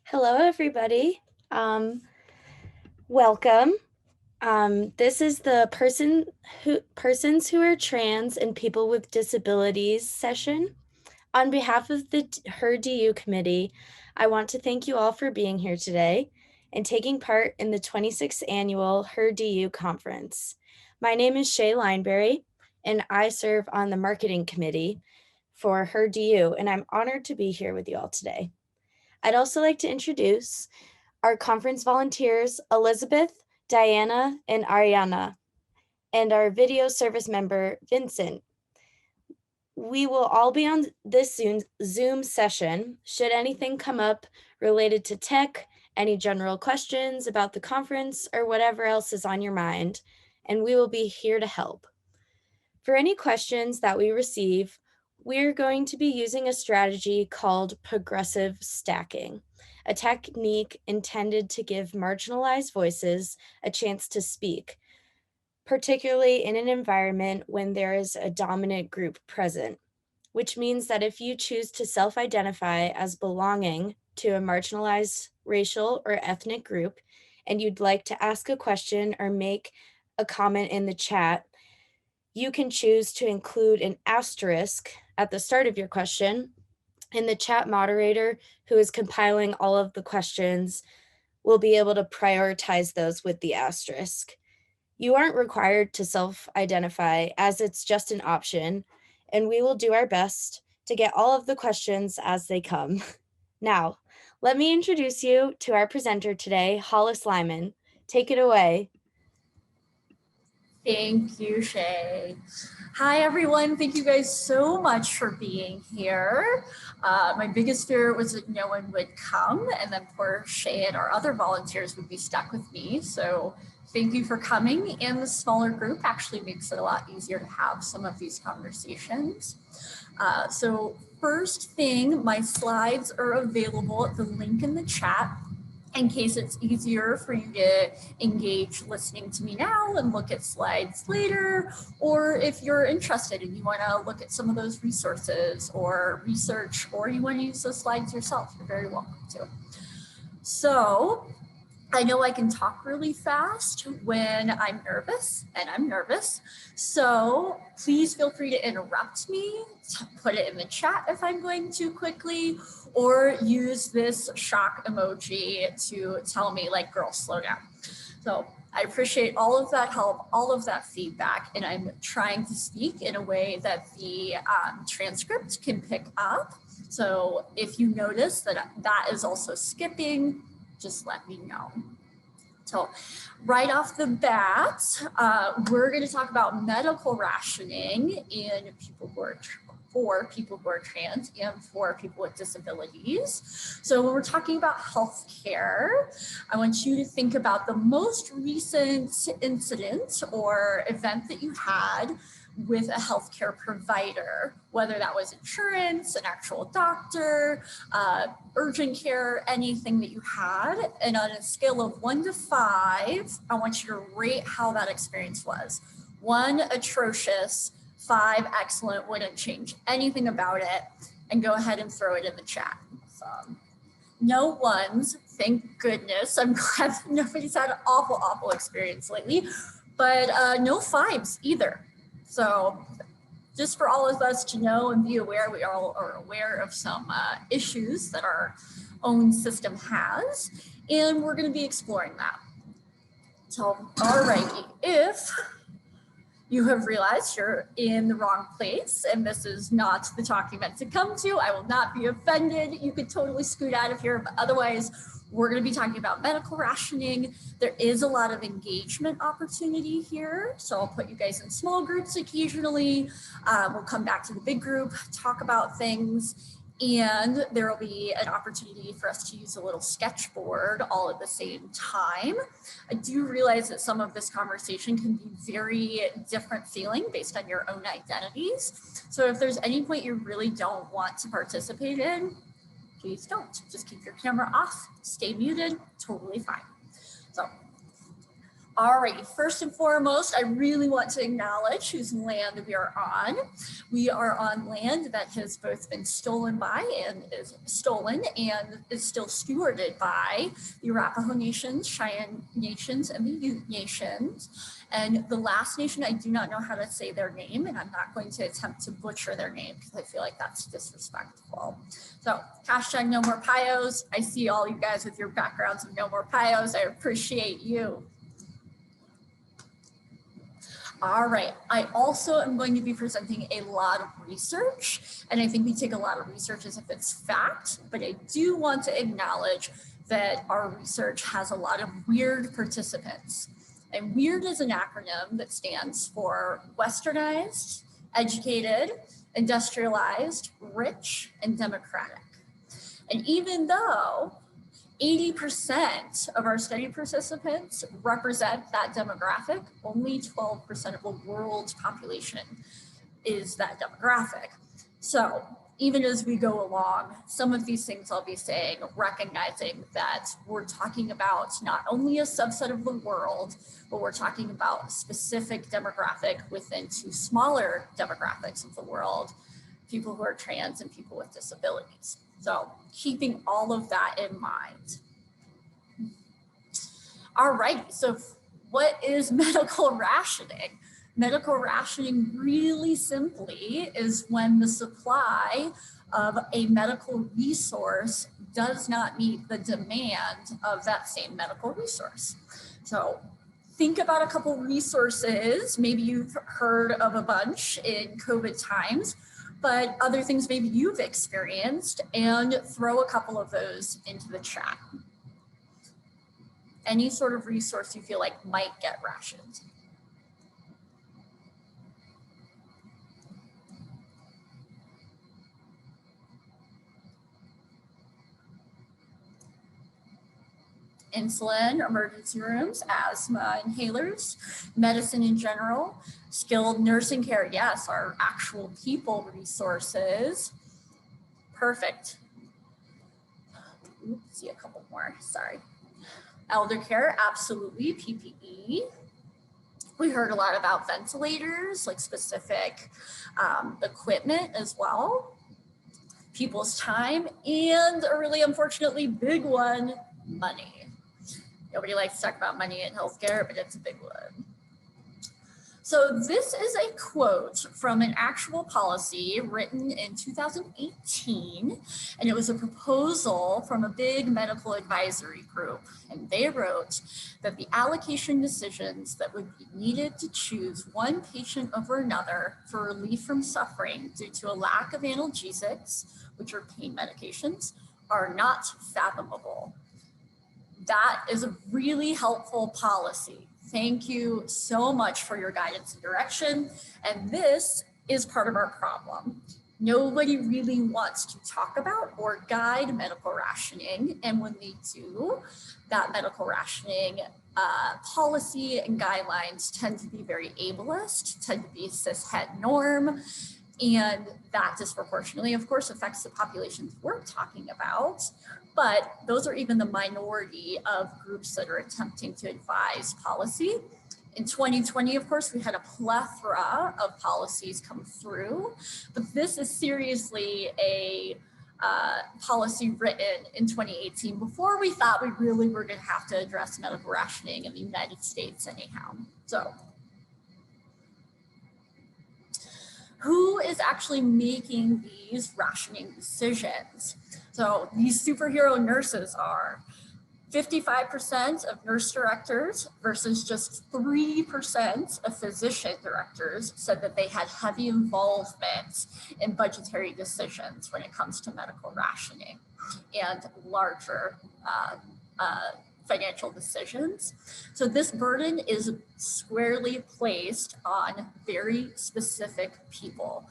Hello, everybody. Welcome. This is the persons who are trans and people with disabilities session. On behalf of the HER-DU committee, I want to thank you all for being here today and taking part in the 26th annual HER-DU conference. My name is Shay Lineberry, and I serve on the marketing committee for HER-DU, and I'm honored to be here with you all today. I'd also like to introduce our conference volunteers, Elizabeth, Diana, and Ariana, and our video service member, Vincent. We will all be on this Zoom session. Should anything come up related to tech, any general questions about the conference, or whatever else is on your mind, and we will be here to help. For any questions that we receive, we're going to be using a strategy called progressive stacking, a technique intended to give marginalized voices a chance to speak, particularly in an environment when there is a dominant group present, which means that if you choose to self-identify as belonging to a marginalized racial or ethnic group, and you'd like to ask a question or make a comment in the chat, you can choose to include an asterisk at the start of your question, and the chat moderator who is compiling all of the questions will be able to prioritize those with the asterisk. You aren't required to self-identify, as it's just an option, and we will do our best to get all of the questions as they come. Now, let me introduce you to our presenter today, Hollis Lyman. Take it away. Thank you, Shay. Hi, everyone. Thank you guys so much for being here. My biggest fear was that no one would come, and then poor Shay and our other volunteers would be stuck with me. So thank you for coming. And the smaller group actually makes it a lot easier to have some of these conversations. So first thing, my slides are available at the link in the chat, in case it's easier for you to engage listening to me now and look at slides later, or if you're interested and you want to look at some of those resources or research, or you want to use those slides yourself, you're very welcome to. So I know I can talk really fast when I'm nervous, and I'm nervous. So please feel free to interrupt me, put it in the chat if I'm going too quickly, or use this shock emoji to tell me, like, girl, slow down. So I appreciate all of that help, all of that feedback, and I'm trying to speak in a way that the transcript can pick up. So if you notice that that is also skipping, just let me know. So right off the bat, we're going to talk about medical rationing in people who are for people who are trans and for people with disabilities. So when we're talking about healthcare, I want you to think about the most recent incident or event that you had with a healthcare provider, whether that was insurance, an actual doctor, urgent care, anything that you had. And on a scale of 1 to 5, I want you to rate how that experience was. 1, atrocious, 5, excellent, wouldn't change anything about it, and go ahead and throw it in the chat. No ones, thank goodness. I'm glad nobody's had an awful experience lately, but no 5s either. So just for all of us to know and be aware, we all are aware of some issues that our own system has, and we're going to be exploring that. So, alrighty, if you have realized you're in the wrong place and this is not the talk you meant to come to, I will not be offended. You could totally scoot out of here, but otherwise, we're going to be talking about medical rationing. There is a lot of engagement opportunity here, so I'll put you guys in small groups occasionally. We'll come back to the big group, talk about things, and there will be an opportunity for us to use a little sketchboard all at the same time. I do realize that some of this conversation can be very different feeling based on your own identities. So if there's any point you really don't want to participate in, please don't. Just keep your camera off, stay muted, totally fine. So, All right, first and foremost, I really want to acknowledge whose land we are on. We are on land that has both been stolen by and is stolen and is still stewarded by the Arapaho Nations, Cheyenne Nations, and the Ute Nations. And the last nation, I do not know how to say their name, and I'm not going to attempt to butcher their name because I feel like that's disrespectful. So hashtag no more Pios. I see all you guys with your backgrounds of no more Pios. I appreciate you. All right, I also am going to be presenting a lot of research, and I think we take a lot of research as if it's fact, but I do want to acknowledge that our research has a lot of weird participants. And WEIRD is an acronym that stands for westernized, educated, industrialized, rich, and democratic. And even though 80% of our study participants represent that demographic, only 12% of the world's population is that demographic. So even as we go along, some of these things I'll be saying, recognizing that we're talking about not only a subset of the world, but we're talking about a specific demographic within two smaller demographics of the world, people who are trans and people with disabilities. So keeping all of that in mind. All right, so what is medical rationing? Medical rationing really simply is when the supply of a medical resource does not meet the demand of that same medical resource. So think about a couple resources. Maybe you've heard of a bunch in COVID times, but other things maybe you've experienced, and throw a couple of those into the chat. Any sort of resource you feel like might get rationed. Insulin, emergency rooms, asthma inhalers, medicine in general, skilled nursing care. Yes, our actual people resources. Perfect. Oops, see a couple more, sorry. Elder care, absolutely, PPE. We heard a lot about ventilators, like specific equipment as well. People's time, and a really unfortunately big one, money. Nobody likes to talk about money in healthcare, but it's a big one. So this is a quote from an actual policy written in 2018, and it was a proposal from a big medical advisory group. And they wrote that the allocation decisions that would be needed to choose one patient over another for relief from suffering due to a lack of analgesics, which are pain medications, are not fathomable. That is a really helpful policy. Thank you so much for your guidance and direction. And this is part of our problem. Nobody really wants to talk about or guide medical rationing. And when they do, that medical rationing policy and guidelines tend to be very ableist, tend to be cis-het norm. And that disproportionately, of course, affects the populations we're talking about. But those are even the minority of groups that are attempting to advise policy. In 2020, of course, we had a plethora of policies come through, but this is seriously a policy written in 2018 before we thought we really were going to have to address medical rationing in the United States anyhow. So who is actually making these rationing decisions? So these superhero nurses are 55% of nurse directors versus just 3% of physician directors said that they had heavy involvement in budgetary decisions when it comes to medical rationing and larger financial decisions. So this burden is squarely placed on very specific people.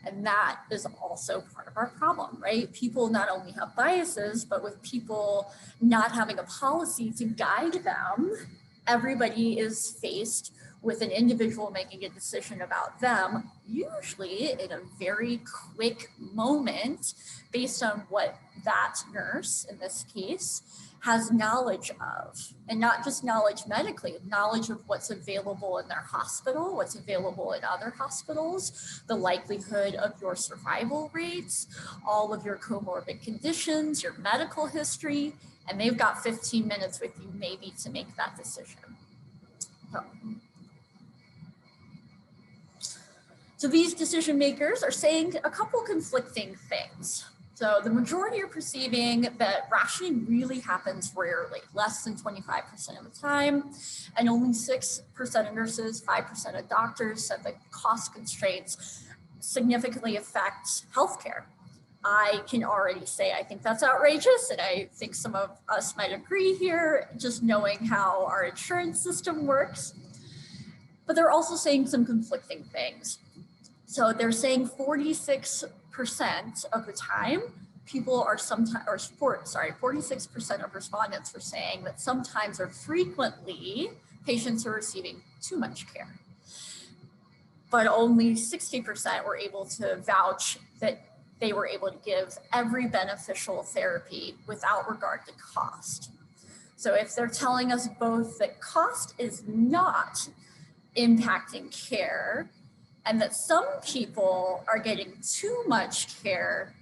And that is also part of our problem, right? People not only have biases, but with people not having a policy to guide them, everybody is faced with an individual making a decision about them, usually in a very quick moment, based on what that nurse, in this case, has knowledge of, and not just knowledge medically, knowledge of what's available in their hospital, what's available in other hospitals, the likelihood of your survival rates, all of your comorbid conditions, your medical history, and they've got 15 minutes with you maybe to make that decision. So these decision makers are saying a couple conflicting things. So the majority are perceiving that rationing really happens rarely, less than 25% of the time, and only 6% of nurses, 5% of doctors said that cost constraints significantly affect healthcare. I can already say I think that's outrageous, and I think some of us might agree here, just knowing how our insurance system works. But they're also saying some conflicting things. So they're saying 46% of the time, people are sometimes, 46% of respondents were saying that sometimes or frequently patients are receiving too much care. But only 60% were able to vouch that they were able to give every beneficial therapy without regard to cost. So if they're telling us both that cost is not impacting care, and that some people are getting too much care,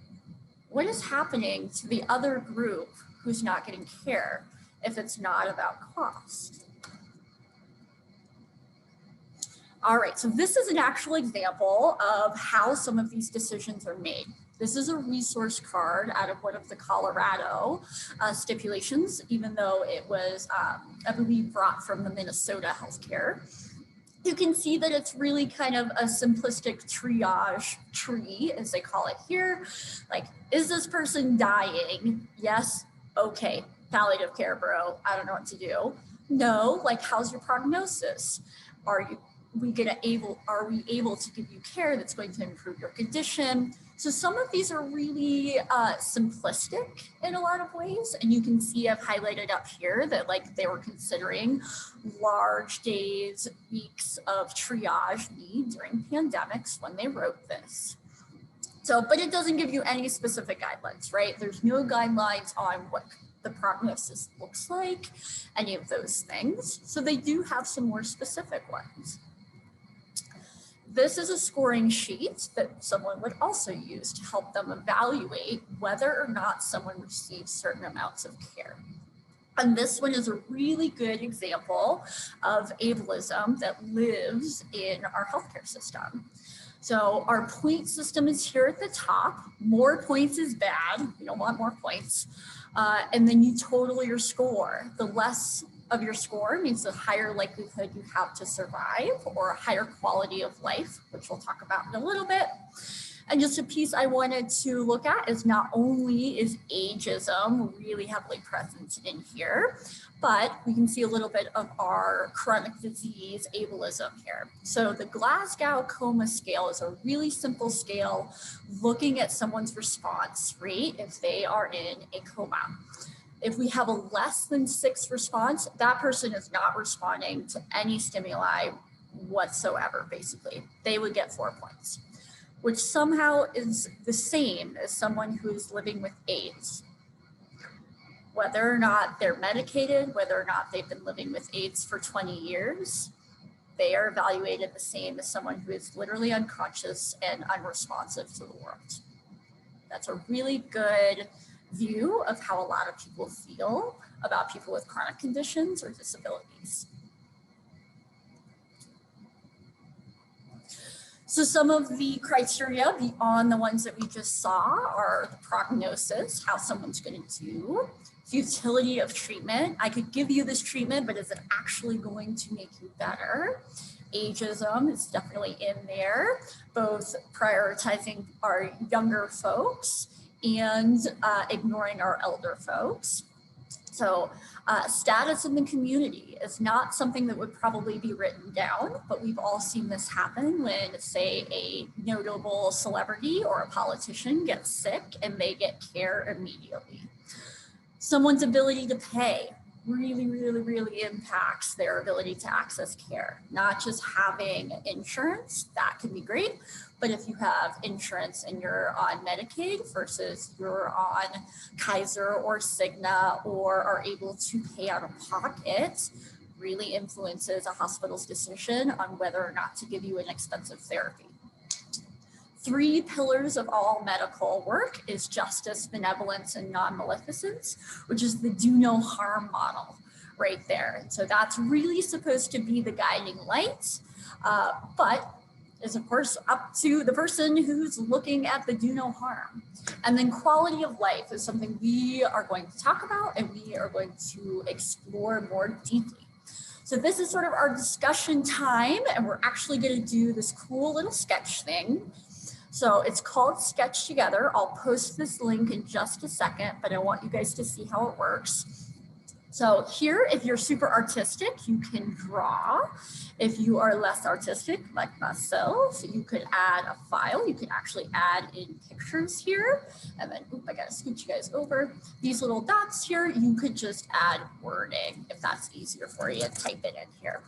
what is happening to the other group who's not getting care if it's not about cost? All right, so this is an actual example of how some of these decisions are made. This is a resource card out of one of the Colorado stipulations, even though it was, I believe, brought from the Minnesota healthcare. You can see that it's really kind of a simplistic triage tree, as they call it here. Like, is this person dying? Yes. Okay. Palliative care, bro. I don't know what to do. No. Like, how's your prognosis? Are we able to give you care that's going to improve your condition? So some of these are really simplistic in a lot of ways. And you can see I've highlighted up here that like they were considering large days, weeks of triage need during pandemics when they wrote this. So, but it doesn't give you any specific guidelines, right? There's no guidelines on what the prognosis looks like, any of those things. So they do have some more specific ones. This is a scoring sheet that someone would also use to help them evaluate whether or not someone receives certain amounts of care. And this one is a really good example of ableism that lives in our healthcare system. So our point system is here at the top. More points is bad. We don't want more points. And then you total your score. The less of your score means the higher likelihood you have to survive or a higher quality of life, which we'll talk about in a little bit. And just a piece I wanted to look at is not only is ageism really heavily present in here, but we can see a little bit of our chronic disease ableism here. So the Glasgow Coma Scale is a really simple scale looking at someone's response rate if they are in a coma. If we have a less than 6 response, that person is not responding to any stimuli whatsoever, basically. They would get 4 points, which somehow is the same as someone who's living with AIDS. Whether or not they're medicated, whether or not they've been living with AIDS for 20 years, they are evaluated the same as someone who is literally unconscious and unresponsive to the world. That's a really good view of how a lot of people feel about people with chronic conditions or disabilities. So some of the criteria beyond the ones that we just saw are the prognosis, how someone's going to do, futility of treatment. I could give you this treatment, but is it actually going to make you better? Ageism is definitely in there, both prioritizing our younger folks and ignoring our elder folks. So status in the community is not something that would probably be written down, but we've all seen this happen when, say, a notable celebrity or a politician gets sick and they get care immediately. Someone's ability to pay. really impacts their ability to access care. Not just having insurance, that can be great, but if you have insurance and you're on Medicaid versus you're on Kaiser or Cigna or are able to pay out of pocket, really influences a hospital's decision on whether or not to give you an expensive therapy. 3 pillars of all medical work is justice, benevolence, and non-maleficence, which is the do no harm model right there. And so that's really supposed to be the guiding light, but is of course up to the person who's looking at the do no harm. And then quality of life is something we are going to talk about and we are going to explore more deeply. So this is sort of our discussion time, and we're actually going to do this cool little sketch thing. So it's called Sketch Together. I'll post this link in just a second, but I want you guys to see how it works. So here, if you're super artistic, you can draw. If you are less artistic, like myself, you could add a file. You can actually add in pictures here. And then, I gotta scoot you guys over. These little dots here, you could just add wording if that's easier for you, type it in here.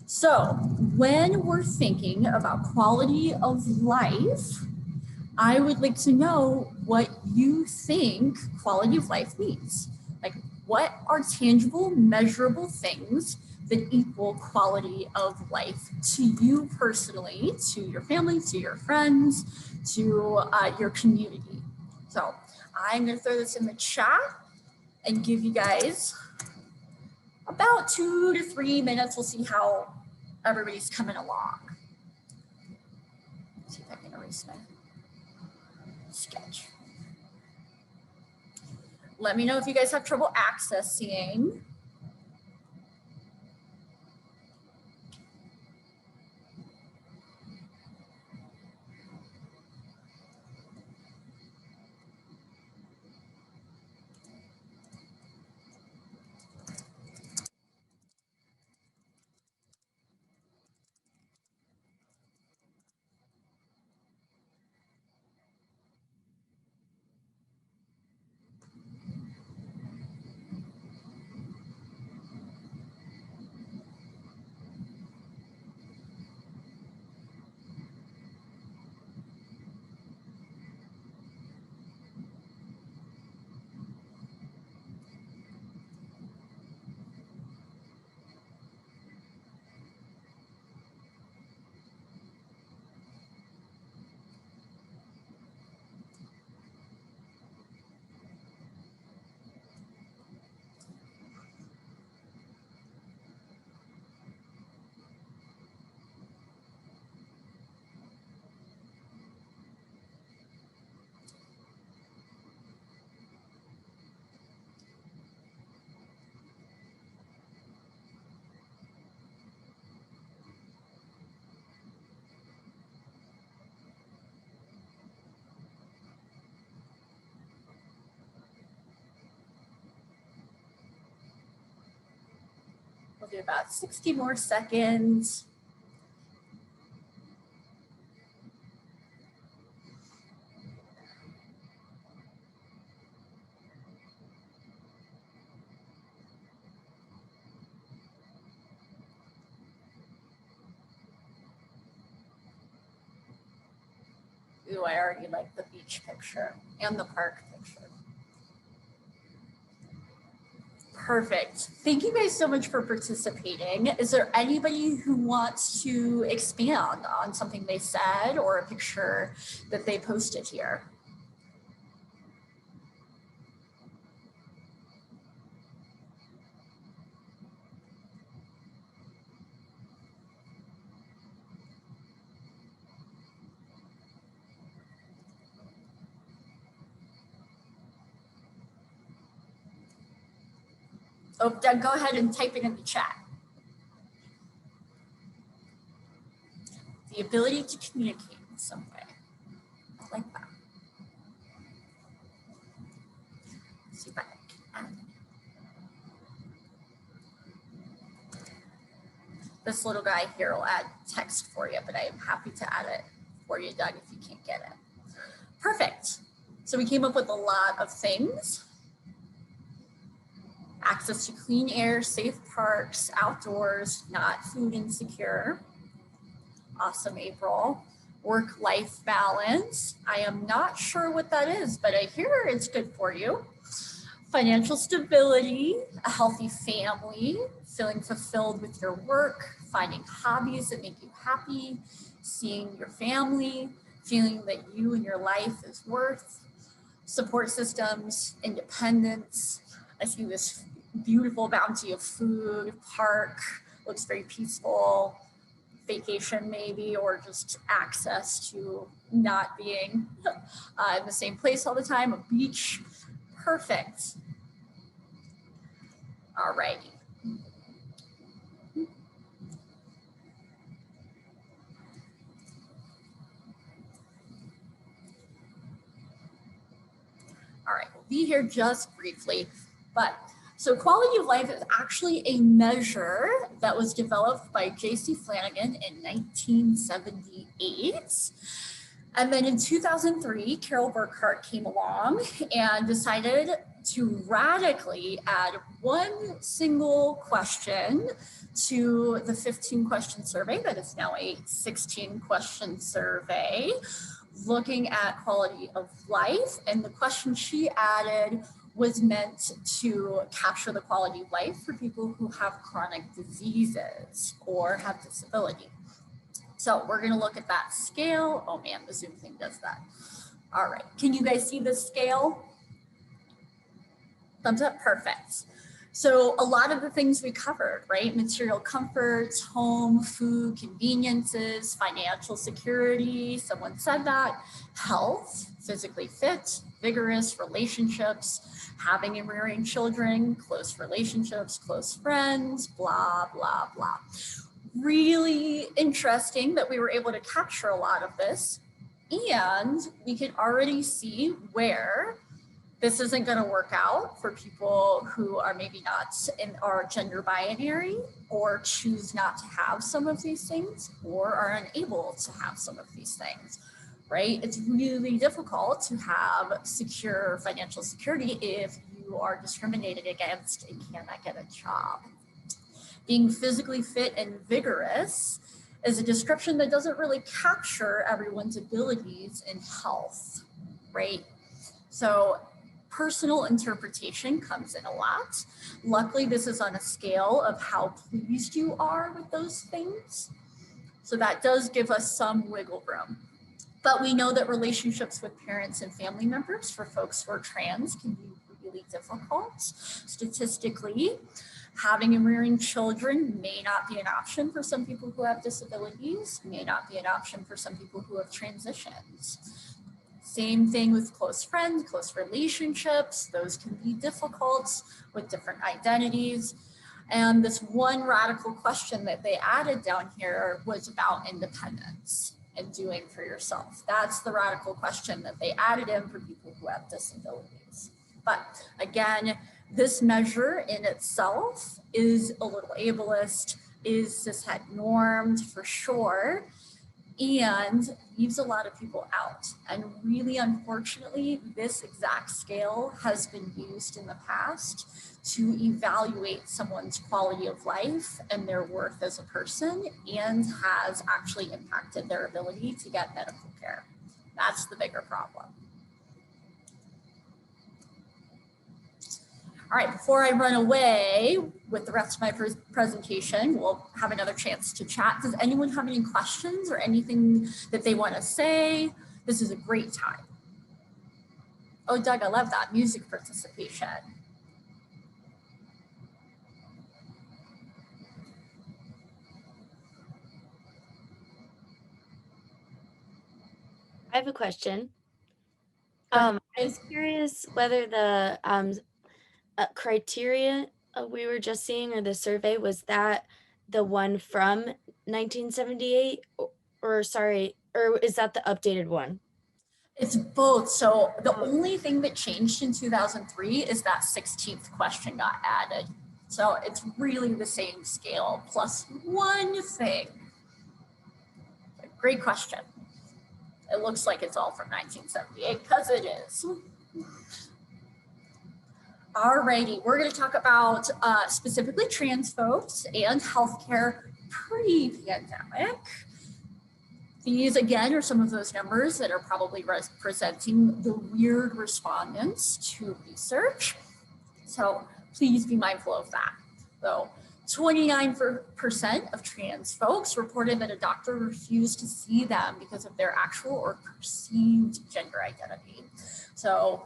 So when we're thinking about quality of life, I would like to know what you think quality of life means. Like, what are tangible, measurable things that equal quality of life to you personally, to your family, to your friends, to your community? So I'm going to throw this in the chat and give you guys about 2 to 3 minutes. We'll see how everybody's coming along. Let's see if I can erase my sketch. Let me know if you guys have trouble accessing. We'll do about 60 more seconds. Ooh, I already like the beach picture and the park picture. Perfect. Thank you guys so much for participating. Is there anybody who wants to expand on something they said or a picture that they posted here? Oh, Doug, go ahead and type it in the chat. The ability to communicate in some way. I like that. Let's see if I can add it. This little guy here will add text for you, but I am happy to add it for you, Doug, if you can't get it. Perfect. So we came up with a lot of things. access to clean air, safe parks, outdoors, not food insecure. Awesome, April. Work-life balance. I am not sure what that is, but I hear it's good for you. Financial stability, a healthy family, feeling fulfilled with your work, finding hobbies that make you happy, seeing your family, feeling that you and your life is worth, support systems, independence. I see this beautiful bounty of food, park, looks very peaceful, vacation maybe, or just access to not being in the same place all the time, a beach, perfect. All righty. All right, we'll be here just briefly, but so quality of life is actually a measure that was developed by J.C. Flanagan in 1978. And then in 2003, Carol Burkhart came along and decided to radically add one single question to the 15-question survey that is now a 16-question survey, looking at quality of life. And the question she added was meant to capture the quality of life for people who have chronic diseases or have disability. So we're gonna look at that scale. Oh man, the Zoom thing does that. All right, can you guys see the scale? Thumbs up, perfect. So a lot of the things we covered, right? Material comforts, home, food, conveniences, financial security, someone said that, health, physically fit, vigorous, relationships, having and rearing children, close relationships, close friends, blah, blah, blah. Really interesting that we were able to capture a lot of this, and we can already see where this isn't going to work out for people who are maybe not in our gender binary or choose not to have some of these things or are unable to have some of these things, right? It's really difficult to have secure financial security if you are discriminated against and cannot get a job. Being physically fit and vigorous is a description that doesn't really capture everyone's abilities in health, right? So personal interpretation comes in a lot. Luckily, this is on a scale of how pleased you are with those things. So that does give us some wiggle room. But we know that relationships with parents and family members for folks who are trans can be really difficult. Statistically, having and rearing children may not be an option for some people who have disabilities, may not be an option for some people who have transitions. Same thing with close friends, close relationships. Those can be difficult with different identities. And this one radical question that they added down here was about independence and doing for yourself. That's the radical question that they added in for people who have disabilities. But again, this measure in itself is a little ableist, is cishet normed for sure, and leaves a lot of people out. And really, unfortunately, this exact scale has been used in the past to evaluate someone's quality of life and their worth as a person, and has actually impacted their ability to get medical care. That's the bigger problem. All right, before I run away with the rest of my presentation, we'll have another chance to chat. Does anyone have any questions or anything that they want to say? This is a great time. Oh, Doug, I love that, music participation. I have a question. I was curious whether the criteria we were just seeing, or the survey, was that the one from 1978, or sorry, or is that the updated one? It's both. So the only thing that changed in 2003 is that 16th question got added. So it's really the same scale plus one thing. Great question. It looks like it's all from 1978 because it is. Alrighty, we're going to talk about specifically trans folks and healthcare pre-pandemic. These, again, are some of those numbers that are probably representing the weird respondents to research. So please be mindful of that. So 29% of trans folks reported that a doctor refused to see them because of their actual or perceived gender identity. So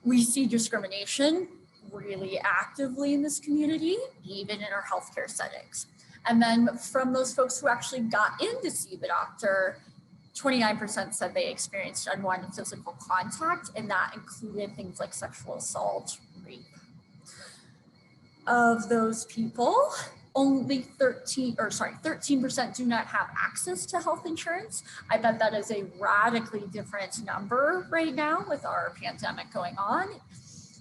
we see discrimination really actively in this community, even in our healthcare settings. And then from those folks who actually got in to see the doctor, 29% said they experienced unwanted physical contact, and that included things like sexual assault, rape. Of those people, only 13% do not have access to health insurance. I bet that is a radically different number right now with our pandemic going on.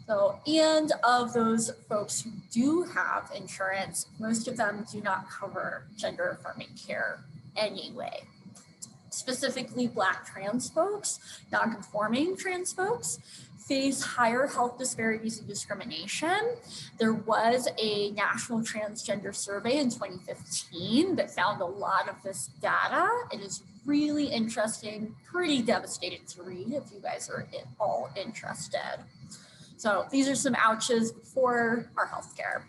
So, and of those folks who do have insurance, most of them do not cover gender affirming care anyway. Specifically, Black trans folks, non-conforming trans folks, face higher health disparities and discrimination. There was a national transgender survey in 2015 that found a lot of this data. It is really interesting, pretty devastating to read if you guys are all interested. So these are some ouches for our healthcare.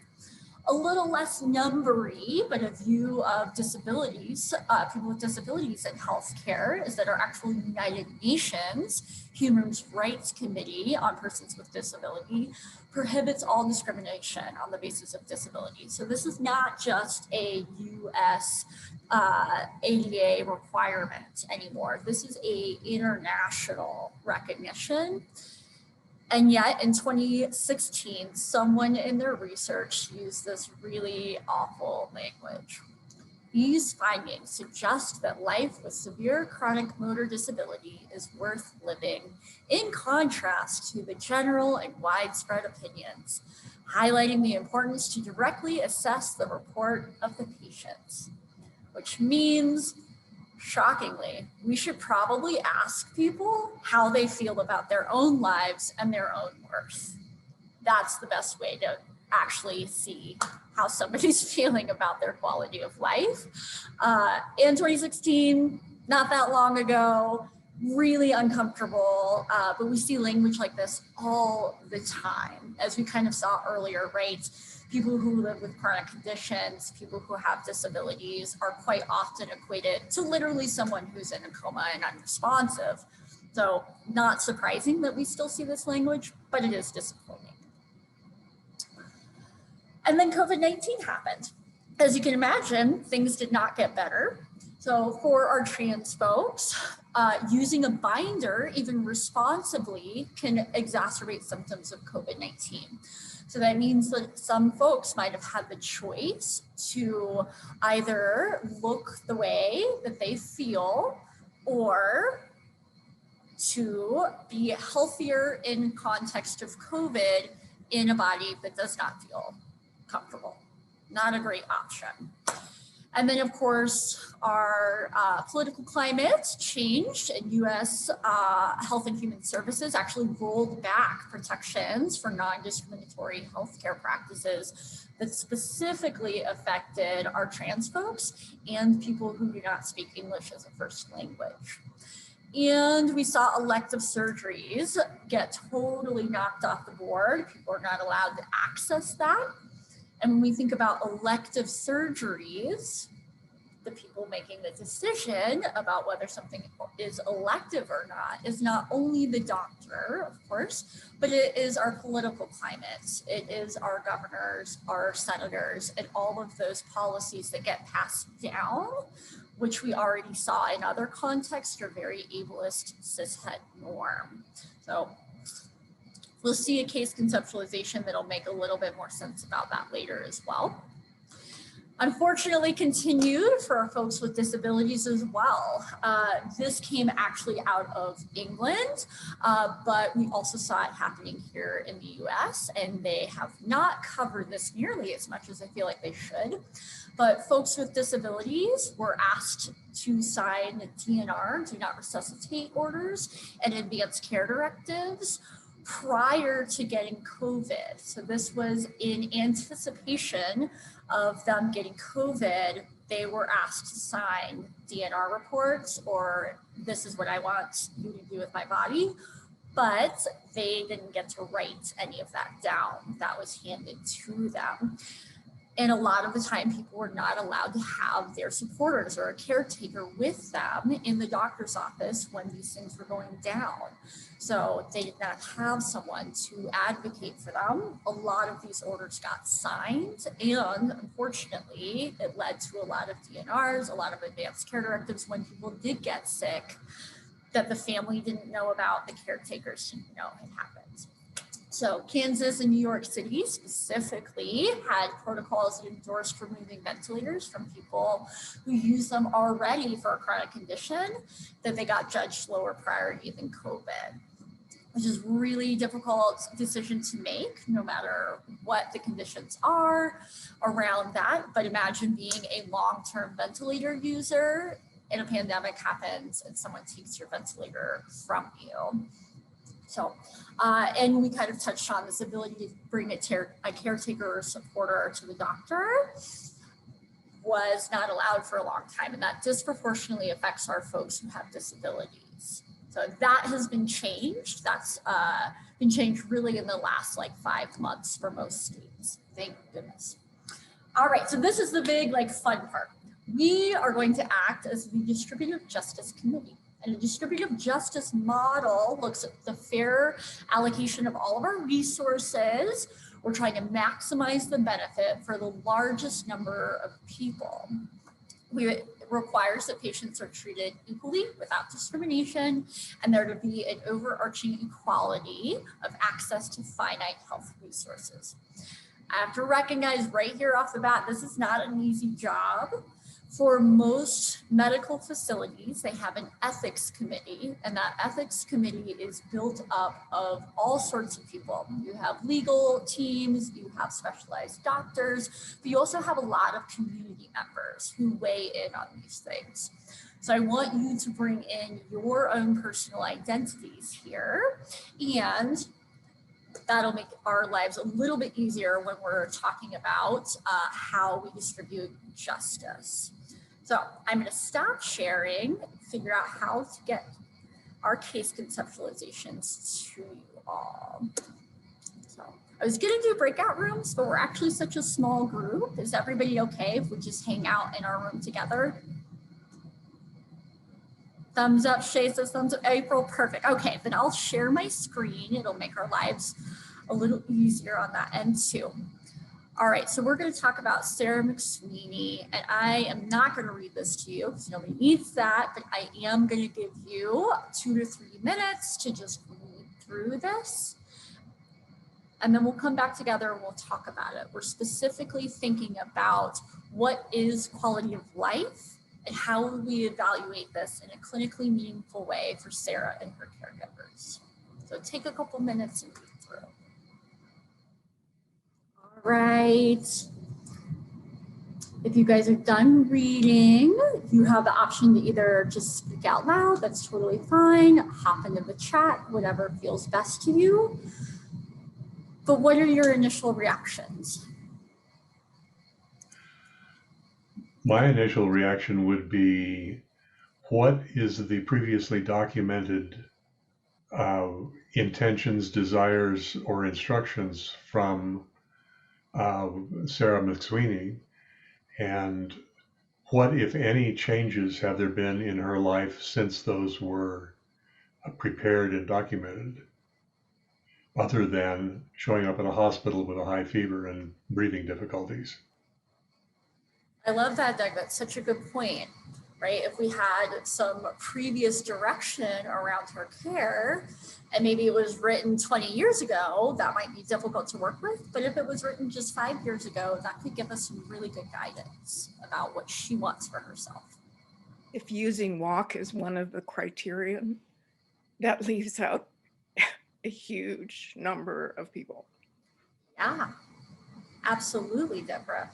A little less numbery, but a view of disabilities, people with disabilities in healthcare, is that our actual United Nations Human Rights Committee on Persons with Disability prohibits all discrimination on the basis of disability. So this is not just a US ADA requirement anymore. This is an international recognition. And yet in 2016, someone in their research used this really awful language. These findings suggest that life with severe chronic motor disability is worth living, in contrast to the general and widespread opinions, highlighting the importance to directly assess the report of the patients, which means, shockingly, we should probably ask people how they feel about their own lives and their own worth. That's the best way to actually see how somebody's feeling about their quality of life. In 2016, not that long ago, really uncomfortable, but we see language like this all the time, as we kind of saw earlier, right? People who live with chronic conditions, people who have disabilities are quite often equated to literally someone who's in a coma and unresponsive. So not surprising that we still see this language, but it is disappointing. And then COVID-19 happened. As you can imagine, things did not get better. So for our trans folks, using a binder, even responsibly, can exacerbate symptoms of COVID-19. So that means that some folks might have had the choice to either look the way that they feel or to be healthier in context of COVID in a body that does not feel comfortable. Not a great option. And then, of course, our political climate changed, and U.S. Health and Human Services actually rolled back protections for non-discriminatory healthcare practices that specifically affected our trans folks and people who do not speak English as a first language. And we saw elective surgeries get totally knocked off the board. People are not allowed to access that. And when we think about elective surgeries, the people making the decision about whether something is elective or not is not only the doctor, of course, but it is our political climate. It is our governors, our senators, and all of those policies that get passed down, which we already saw in other contexts, are very ableist cishet norm. So we'll see a case conceptualization that'll make a little bit more sense about that later as well. Unfortunately continued for our folks with disabilities as well. This came actually out of England, but we also saw it happening here in the US, and they have not covered this nearly as much as I feel like they should. But folks with disabilities were asked to sign DNR, do not resuscitate orders, and advanced care directives, prior to getting COVID. So this was in anticipation of them getting COVID. They were asked to sign DNR reports, or this is what I want you to do with my body, but they didn't get to write any of that down. That was handed to them. And a lot of the time, people were not allowed to have their supporters or a caretaker with them in the doctor's office when these things were going down. So they did not have someone to advocate for them. A lot of these orders got signed, and unfortunately, it led to a lot of DNRs, a lot of advanced care directives when people did get sick that the family didn't know about, the caretakers didn't know had happened. So Kansas and New York City specifically had protocols that endorsed removing ventilators from people who use them already for a chronic condition that they got judged lower priority than COVID, which is really difficult decision to make no matter what the conditions are around that. But imagine being a long-term ventilator user and a pandemic happens and someone takes your ventilator from you. So, and we kind of touched on this ability to bring a caretaker or supporter to the doctor was not allowed for a long time, and that disproportionately affects our folks who have disabilities. So that has been changed. That's been changed really in the last like 5 months for most states. Thank goodness. All right, so this is the big fun part. We are going to act as the distributive justice committee. And a distributive justice model looks at the fair allocation of all of our resources. We're trying to maximize the benefit for the largest number of people. It requires that patients are treated equally without discrimination, and there to be an overarching equality of access to finite health resources. I have to recognize right here off the bat, this is not an easy job. For most medical facilities, they have an ethics committee, and that ethics committee is built up of all sorts of people. You have legal teams, you have specialized doctors, but you also have a lot of community members who weigh in on these things. So I want you to bring in your own personal identities here, and that'll make our lives a little bit easier when we're talking about how we distribute justice. So I'm going to stop sharing, figure out how to get our case conceptualizations to you all. So I was going to do breakout rooms, but we're actually such a small group. Is everybody okay if we just hang out in our room together? Thumbs up, Shay says thumbs up. April, perfect. Okay, then I'll share my screen. It'll make our lives a little easier on that end too. All right, so we're going to talk about Sarah McSweeney, and I am not going to read this to you because nobody needs that, but I am going to give you 2 to 3 minutes to just read through this, and then we'll come back together and we'll talk about it. We're specifically thinking about what is quality of life and how will we evaluate this in a clinically meaningful way for Sarah and her caregivers. So take a couple minutes and read through. Right. If you guys are done reading, you have the option to either just speak out loud, that's totally fine, hop into the chat, whatever feels best to you. But what are your initial reactions? My initial reaction would be, what is the previously documented intentions, desires, or instructions from Sarah McSweeney, and what, if any, changes have there been in her life since those were prepared and documented, other than showing up at a hospital with a high fever and breathing difficulties? I love that, Doug. That's such a good point, right? If we had some previous direction around her care, and maybe it was written 20 years ago, that might be difficult to work with. But if it was written just 5 years ago, that could give us some really good guidance about what she wants for herself. If using walk is one of the criteria, that leaves out a huge number of people. Yeah, absolutely, Deborah.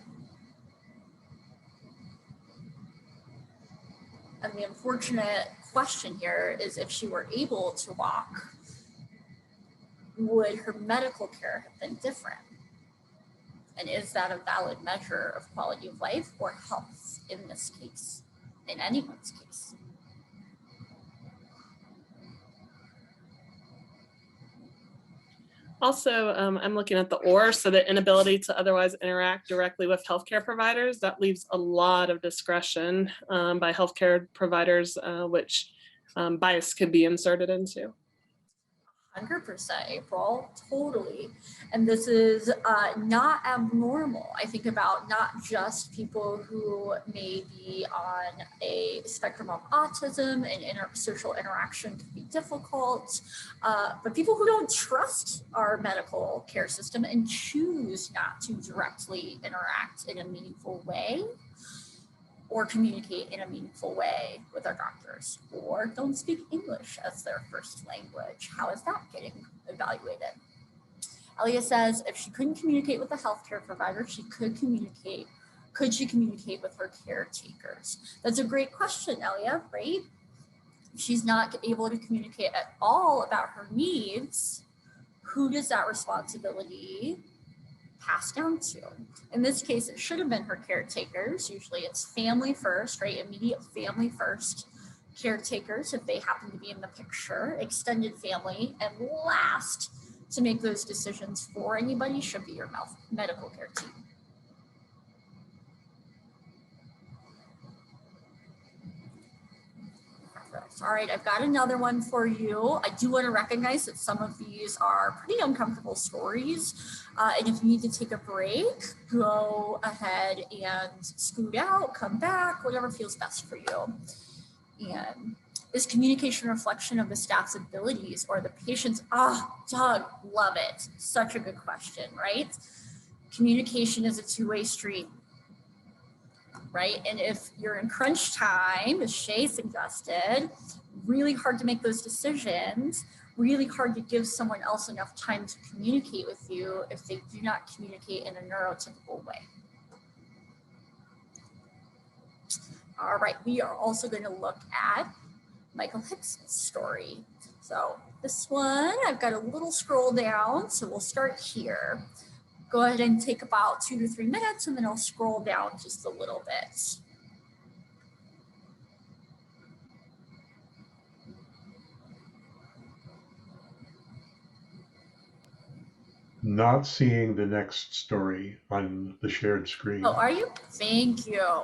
And the unfortunate question here is if she were able to walk, would her medical care have been different? And is that a valid measure of quality of life or health in this case, in anyone's case? Also, I'm looking at the or, so the inability to otherwise interact directly with healthcare providers. That leaves a lot of discretion by healthcare providers, which bias could be inserted into. 100%, April, totally. And this is not abnormal. I think about not just people who may be on a spectrum of autism and social interaction can be difficult, but people who don't trust our medical care system and choose not to directly interact in a meaningful way or communicate in a meaningful way with our doctors, or don't speak English as their first language. How is that getting evaluated? Elia says if she couldn't communicate with a healthcare provider, could she communicate with her caretakers? That's a great question, Elia, right? If she's not able to communicate at all about her needs, who does that responsibility pass down to? In this case, it should have been her caretakers. Usually it's family first, right? Immediate family first, caretakers if they happen to be in the picture, extended family, and last to make those decisions for anybody should be your medical care team. All right, I've got another one for you. I do want to recognize that some of these are pretty uncomfortable stories. And if you need to take a break, go ahead and scoot out, come back, whatever feels best for you. And is communication a reflection of the staff's abilities or the patient's? Doug, love it. Such a good question, right? Communication is a two-way street, right? And if you're in crunch time, as Shay suggested, really hard to make those decisions, really hard to give someone else enough time to communicate with you if they do not communicate in a neurotypical way. All right, we are also going to look at Michael Hickson's story. So this one, I've got a little scroll down, so we'll start here. Go ahead and take about 2 to 3 minutes, and then I'll scroll down just a little bit. Not seeing the next story on the shared screen. Oh, are you? Thank you.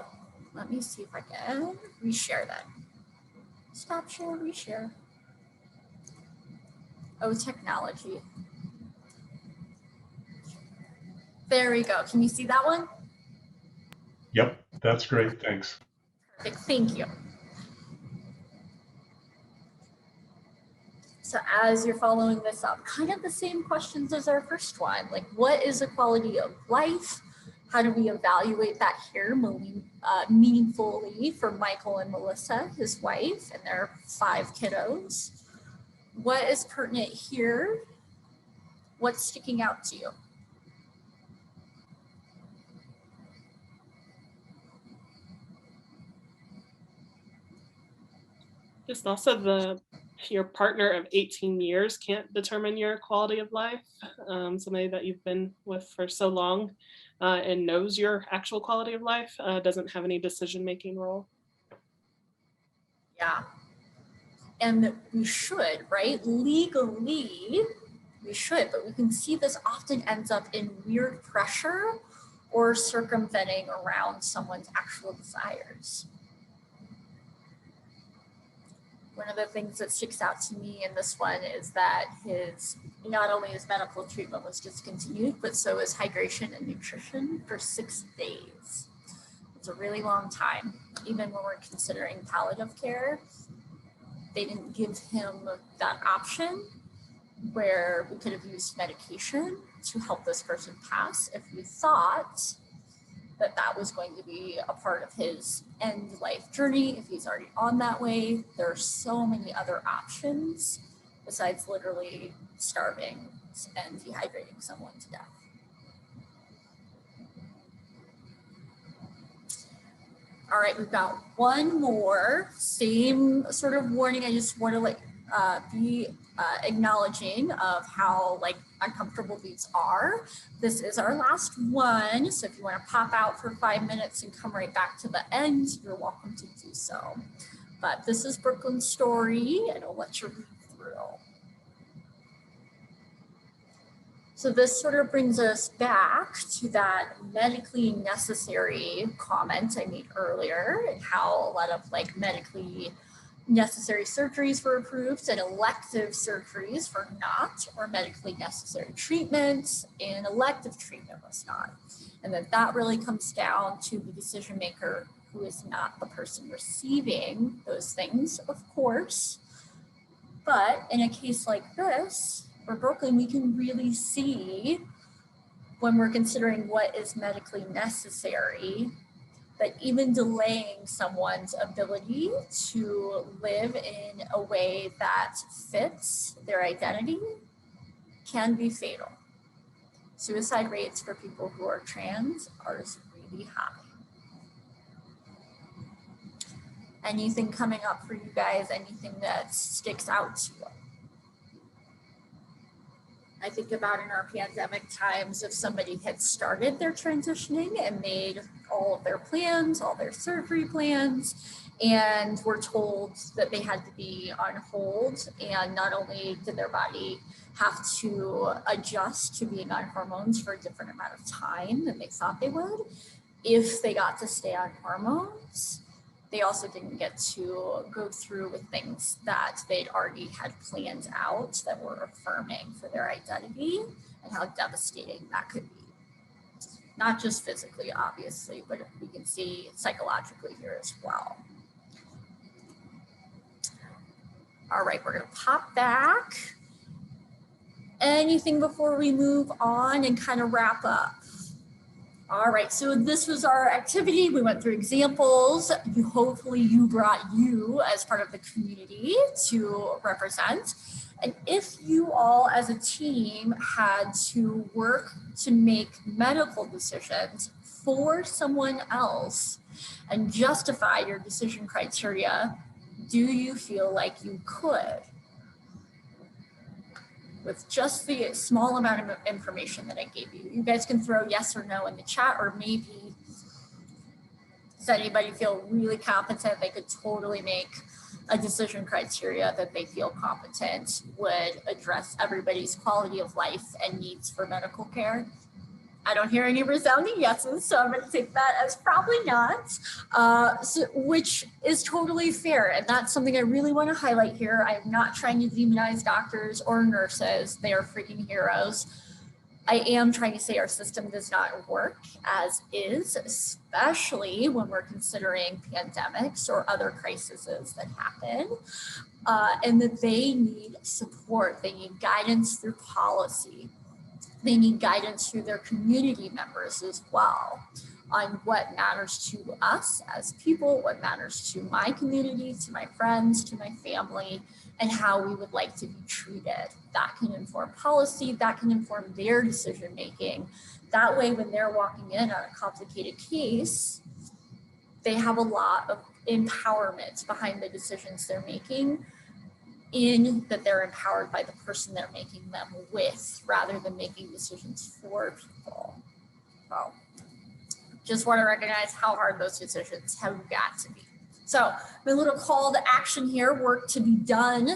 Let me see if I can reshare that. Stop share, reshare. Oh, technology. There we go. Can you see that one? Yep, that's great. Thanks. Perfect. Thank you. So as you're following this up, kind of the same questions as our first one, like what is the quality of life? How do we evaluate that here meaningfully for Michael and Melissa, his wife, and their 5 kiddos? What is pertinent here? What's sticking out to you? Just also your partner of 18 years can't determine your quality of life. Somebody that you've been with for so long and knows your actual quality of life doesn't have any decision-making role. Yeah, and we should, right? Legally, we should, but we can see this often ends up in weird pressure or circumventing around someone's actual desires. One of the things that sticks out to me in this one is that not only his medical treatment was discontinued, but so is hydration and nutrition for 6 days. It's a really long time. Even when we're considering palliative care, they didn't give him that option where we could have used medication to help this person pass if we thought that that was going to be a part of his end life journey. If he's already on that way, there are so many other options besides literally starving and dehydrating someone to death. All right, we've got one more, same sort of warning. I just want to let be acknowledging of how like uncomfortable these are. This is our last one, so if you want to pop out for 5 minutes and come right back to the end, you're welcome to do so. But this is Brooklyn's story, and I'll let you read through. So this sort of brings us back to that medically necessary comment I made earlier, and how a lot of like medically necessary surgeries were approved and elective surgeries were not, or medically necessary treatment and elective treatment was not. And that really comes down to the decision maker, who is not the person receiving those things, of course. But in a case like this, for Brooklyn, we can really see when we're considering what is medically necessary, that even delaying someone's ability to live in a way that fits their identity can be fatal. Suicide rates for people who are trans are really high. Anything coming up for you guys? Anything that sticks out to you? I think about in our pandemic times, if somebody had started their transitioning and made all of their plans, all their surgery plans, and were told that they had to be on hold, and not only did their body have to adjust to being on hormones for a different amount of time than they thought they would, if they got to stay on hormones, they also didn't get to go through with things that they'd already had planned out that were affirming for their identity, and how devastating that could be. Not just physically, obviously, but we can see psychologically here as well. All right, we're gonna pop back. Anything before we move on and kind of wrap up? All right, so this was our activity. We went through examples. Hopefully you brought you as part of the community to represent. And if you all as a team had to work to make medical decisions for someone else and justify your decision criteria, do you feel like you could? With just the small amount of information that I gave you. You guys can throw yes or no in the chat, or maybe, does anybody feel really competent? They could totally make a decision criteria that they feel competent would address everybody's quality of life and needs for medical care. I don't hear any resounding yeses, so I'm going to take that as probably not, which is totally fair. And that's something I really want to highlight here. I'm not trying to demonize doctors or nurses. They are freaking heroes. I am trying to say our system does not work as is, especially when we're considering pandemics or other crises that happen, and that they need support. They need guidance through policy. They need guidance through their community members as well on what matters to us as people, what matters to my community, to my friends, to my family, and how we would like to be treated. That can inform policy, that can inform their decision making. That way, when they're walking in on a complicated case, they have a lot of empowerment behind the decisions they're making, in that they're empowered by the person they're making them with, rather than making decisions for people. So just want to recognize how hard those decisions have got to be. So my little call to action here, work to be done,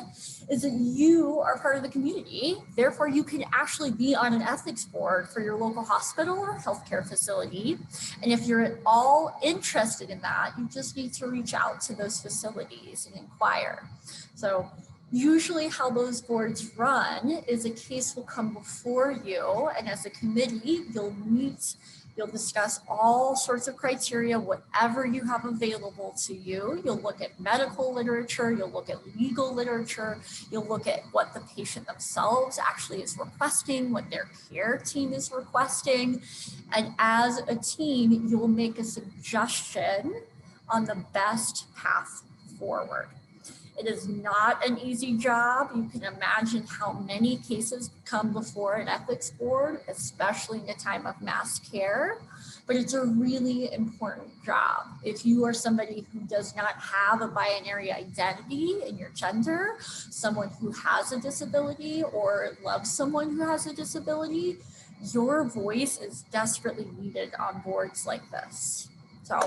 is that you are part of the community. Therefore, you can actually be on an ethics board for your local hospital or healthcare facility. And if you're at all interested in that, you just need to reach out to those facilities and inquire. So usually how those boards run is a case will come before you, and as a committee, you'll meet, you'll discuss all sorts of criteria, whatever you have available to you. You'll look at medical literature, you'll look at legal literature, you'll look at what the patient themselves actually is requesting, what their care team is requesting. And as a team, you'll make a suggestion on the best path forward. It is not an easy job. You can imagine how many cases come before an ethics board, especially in a time of mass care. but it's a really important job. If you are somebody who does not have a binary identity in your gender, someone who has a disability or loves someone who has a disability, your voice is desperately needed on boards like this. So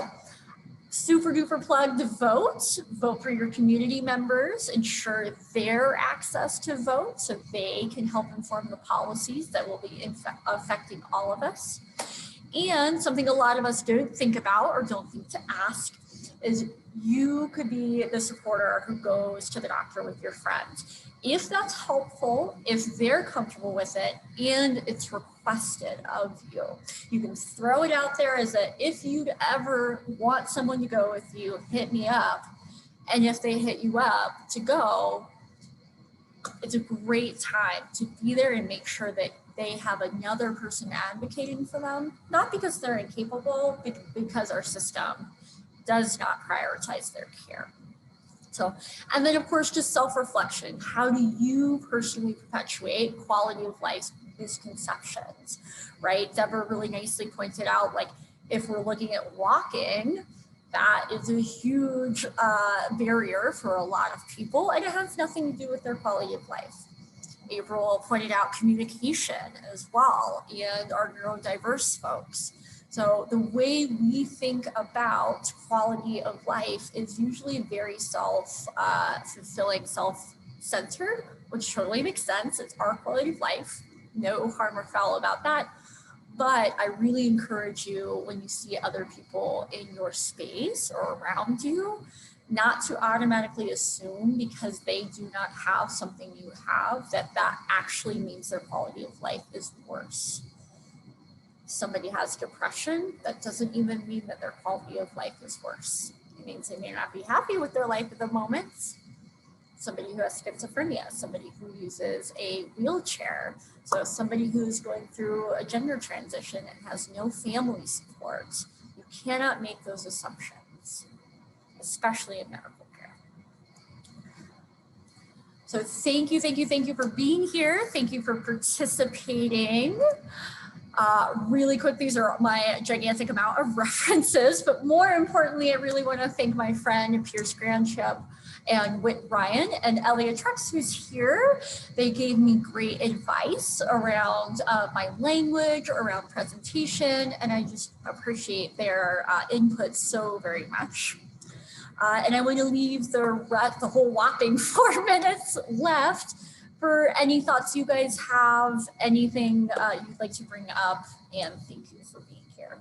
super duper plug to vote for your community members, ensure their access to vote so they can help inform the policies that will be affecting all of us. And something a lot of us don't think about or don't think to ask is you could be the supporter who goes to the doctor with your friend. If that's helpful, if they're comfortable with it and it's requested of you, you can throw it out there as a, if you'd ever want someone to go with you, hit me up. And if they hit you up to go, it's a great time to be there and make sure that they have another person advocating for them, not because they're incapable, but because our system does not prioritize their care. So, and then of course, just self-reflection. How do you personally perpetuate quality of life misconceptions, right? Deborah really nicely pointed out, like, if we're looking at walking, that is a huge barrier for a lot of people, and it has nothing to do with their quality of life. April pointed out communication as well, and our neurodiverse folks. So the way we think about quality of life is usually very self-fulfilling, self-centered, which totally makes sense. It's our quality of life, no harm or foul about that. But I really encourage you, when you see other people in your space or around you, not to automatically assume because they do not have something you have that actually means their quality of life is worse. Somebody has depression, that doesn't even mean that their quality of life is worse. It means they may not be happy with their life at the moment. Somebody who has schizophrenia, somebody who uses a wheelchair, so somebody who's going through a gender transition and has no family support. You cannot make those assumptions, especially in medical care. So thank you for being here. Thank you for participating. Really quick, these are my gigantic amount of references, but more importantly, I really want to thank my friend Pierce Grandchip and Whit Ryan and Elliot Trucks, who's here. They gave me great advice around my language, around presentation, and I just appreciate their input so very much. And I want to leave the whole whopping 4 minutes left for any thoughts you guys have, anything you'd like to bring up, and thank you for being here.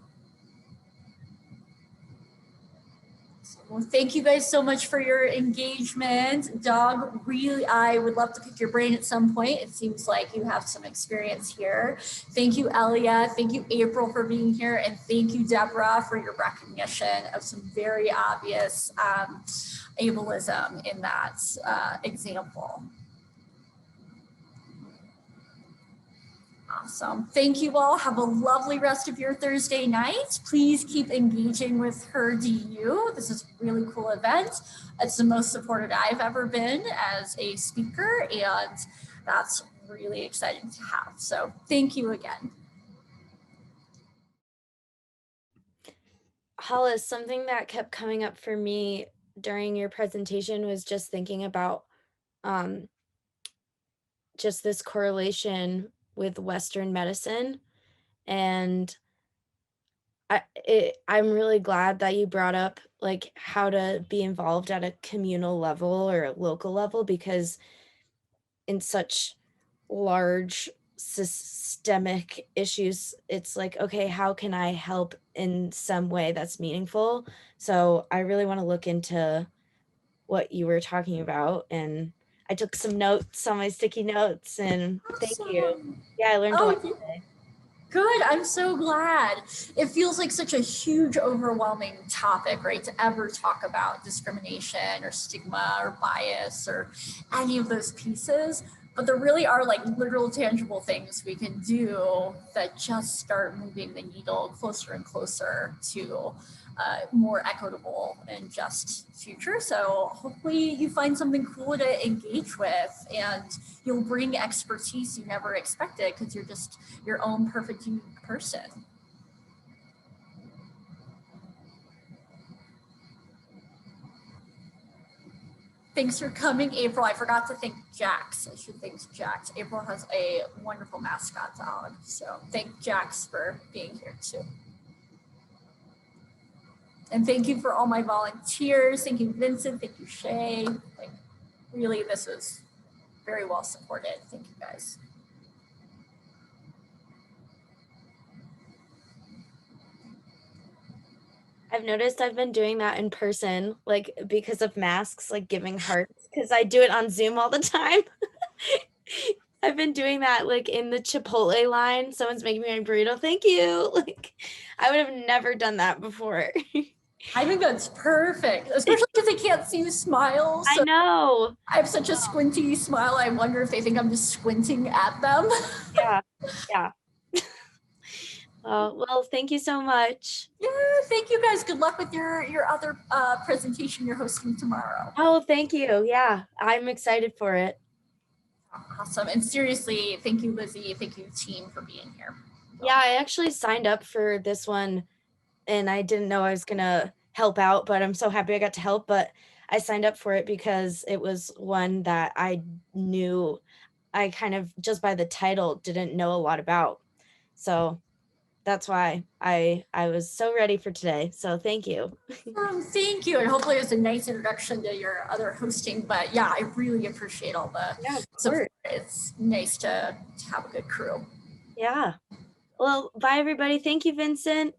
So, well, thank you guys so much for your engagement. Doug, really, I would love to pick your brain at some point. It seems like you have some experience here. Thank you, Elia. Thank you, April, for being here. And thank you, Deborah, for your recognition of some very obvious ableism in that example. Awesome. Thank you all. Have a lovely rest of your Thursday night. Please keep engaging with Her DU. This is a really cool event. It's the most supported I've ever been as a speaker, and that's really exciting to have. So thank you again. Hollis, something that kept coming up for me during your presentation was just thinking about just this correlation with Western medicine. And I'm really glad that you brought up like how to be involved at a communal level or a local level, because in such large systemic issues, it's like, okay, how can I help in some way that's meaningful? So I really want to look into what you were talking about, and I took some notes on my sticky notes, and thank you. Yeah, I learned a lot today. Good, I'm so glad. It feels like such a huge, overwhelming topic, right, to ever talk about discrimination or stigma or bias or any of those pieces. But there really are like literal, tangible things we can do that just start moving the needle closer and closer to more equitable and just future. So hopefully you find something cool to engage with, and you'll bring expertise you never expected because you're just your own perfect unique person. Thanks for coming, April. I forgot to thank Jax. I should thank Jax. April has a wonderful mascot dog. So thank Jax for being here too. And thank you for all my volunteers. Thank you, Vincent. Thank you, Shay. Like, really, this was very well supported. Thank you, guys. I've noticed I've been doing that in person, like because of masks, like giving hearts, because I do it on Zoom all the time. I've been doing that like in the Chipotle line. Someone's making me a burrito. Thank you. Like I would have never done that before. I think that's perfect, especially because they can't see you smile. So I know. I have such a squinty smile. I wonder if they think I'm just squinting at them. Yeah. Yeah. Oh, well, thank you so much. Yeah, thank you guys. Good luck with your other presentation you're hosting tomorrow. Oh, thank you. Yeah, I'm excited for it. Awesome. And seriously, thank you, Lizzie. Thank you, team, for being here. Yeah, I actually signed up for this one and I didn't know I was going to help out, but I'm so happy I got to help. But I signed up for it because it was one that I knew I kind of just by the title didn't know a lot about. So that's why I was so ready for today. So thank you. Thank you. And hopefully it's a nice introduction to your other hosting. But yeah, I really appreciate all the support. It's nice to have a good crew. Yeah. Well, bye everybody. Thank you, Vincent.